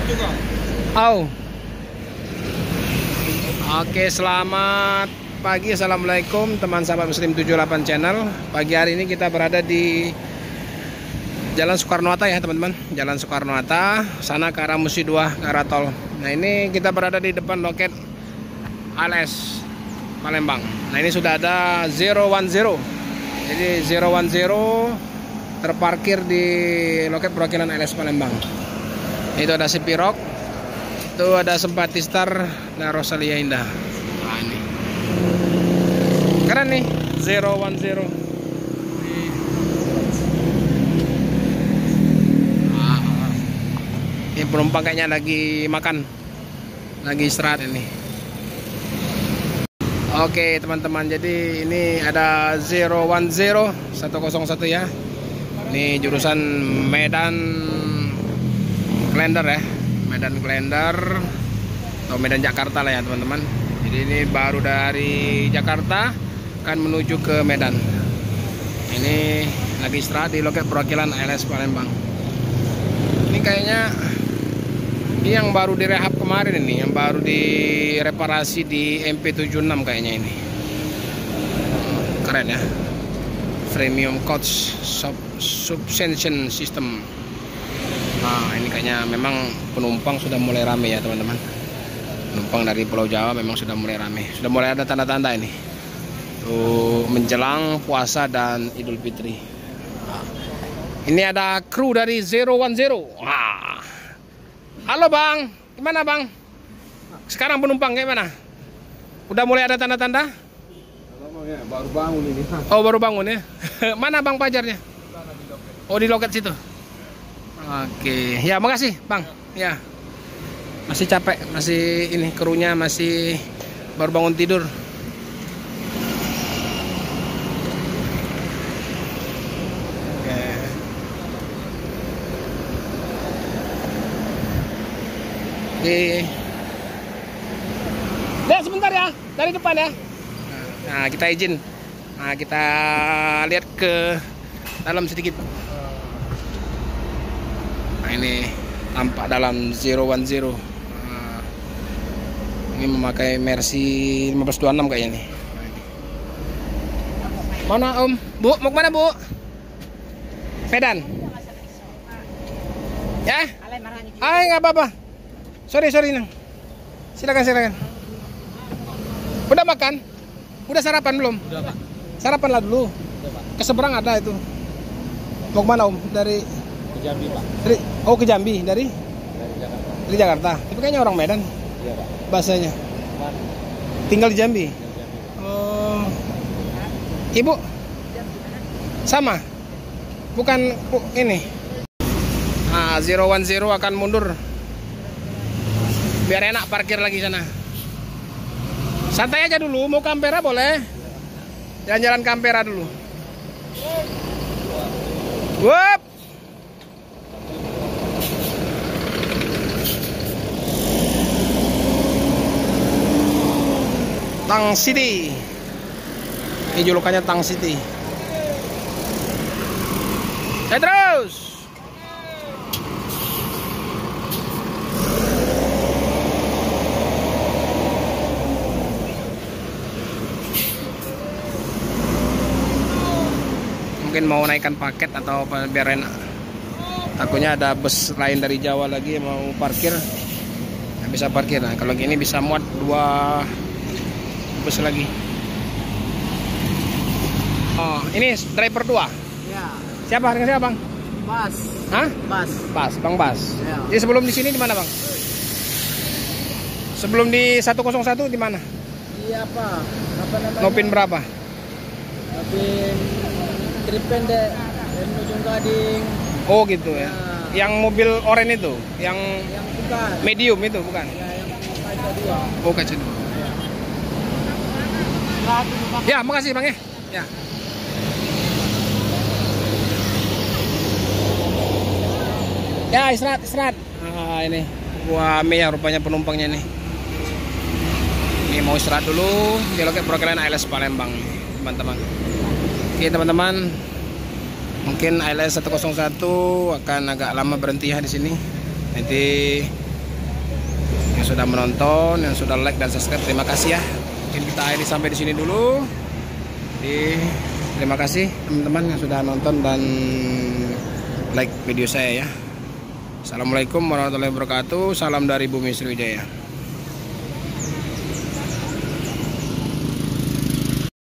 Oh. Oke, selamat pagi. Assalamualaikum teman sahabat Muslim 78 channel. Pagi hari ini kita berada di Jalan Soekarno-Hatta ya teman-teman. Jalan Soekarno-Hatta, sana ke arah Musi 2, ke arah tol. Nah ini kita berada di depan loket ALS Palembang. Nah ini sudah ada 010. Jadi 010 terparkir di loket perwakilan ALS Palembang. Itu ada Sipirok, itu ada Sempatistar dan Rosalia Indah. Nah ini keren nih 010. Ini penumpang kayaknya lagi makan, lagi istirahat ini. Oke teman-teman, jadi ini ada 010 101 ya. Ini jurusan Medan Klender ya, Medan Klender atau Medan Jakarta lah ya teman-teman. Jadi ini baru dari Jakarta akan menuju ke Medan. Ini lagi istirahat di loket perwakilan ALS Palembang. Ini kayaknya ini yang baru direhab kemarin ini, yang baru direparasi di MP76 kayaknya ini. Keren ya. Premium coach suspension system. Nah ini kayaknya memang penumpang sudah mulai rame ya teman-teman. Penumpang dari Pulau Jawa memang sudah mulai rame. Sudah mulai ada tanda-tanda ini tuh menjelang puasa dan Idul Fitri. Nah, ini ada kru dari 010. Wah. Halo bang, gimana bang? Sekarang penumpang gimana? Udah mulai ada tanda-tanda? Baru bangun ini. Oh baru bangun ya. Mana bang pajarnya? Oh di loket situ. Oke, ya makasih bang. Ya, masih capek, masih ini krunya masih baru bangun tidur. Oke. Lihat sebentar ya, dari depan ya. Nah kita izin. Nah kita lihat ke dalam sedikit. Nah ini tampak dalam 010. Nah, ini memakai Mercy 1526 kayaknya nih. Mana om? Bu, mau kemana bu? Medan? Ya? Ay nggak apa-apa. Sorry nang. Silakan. Udah makan? Udah sarapan belum? Udah pak. Sarapan lah dulu. Udah pak. Keseberang ada itu. Mau kemana om? Dari Ke Jambi pak. ke Jambi dari Jakarta. Dari Jakarta. Tapi kayaknya orang Medan. Iya pak. Bahasanya. Pak. Tinggal di Jambi. Jambi. Oh. Ibu? Sama? Bukan ini. Nah, 010 akan mundur. Biar enak parkir lagi sana. Santai aja dulu, mau Kampera boleh. Jalan-jalan Kampera dulu. Wup. Tang City. Ini julukannya Tang City. Terus. Mungkin mau naikkan paket atau biar enak. Takutnya ada bus lain dari Jawa lagi yang mau parkir, nggak bisa parkir. Nah kalau gini bisa muat 2 bus lagi. Oh ini driver 2 Ya. siapa? Harga siapa bang? Bas. Hah? Bas. Bang Bas Ya. Jadi sebelum di sini di mana bang? Sebelum di 101 di mana? Iya apa? Apa namanya? Nopin berapa? Nopin Tripendek dan Ujung Gading. Oh gitu ya. Yang mobil oranye itu, yang Bukan. medium itu bukan? Ya yang kaca 2. Oh kaca 2. Ya makasih bang ya. Ya. Ya istirahat. Ah ini wah ya rupanya penumpangnya nih. Ini mau istirahat dulu di loket perwakilan ALS Palembang teman-teman. Oke teman-teman, mungkin ALS 101 akan agak lama berhenti ya di sini. Nanti sudah menonton, yang sudah like dan subscribe. Terima kasih ya. Mungkin kita akhiri sampai di sini dulu. Terima kasih teman-teman yang sudah nonton dan like video saya ya. Assalamualaikum warahmatullahi wabarakatuh. Salam dari Bumi Sriwijaya.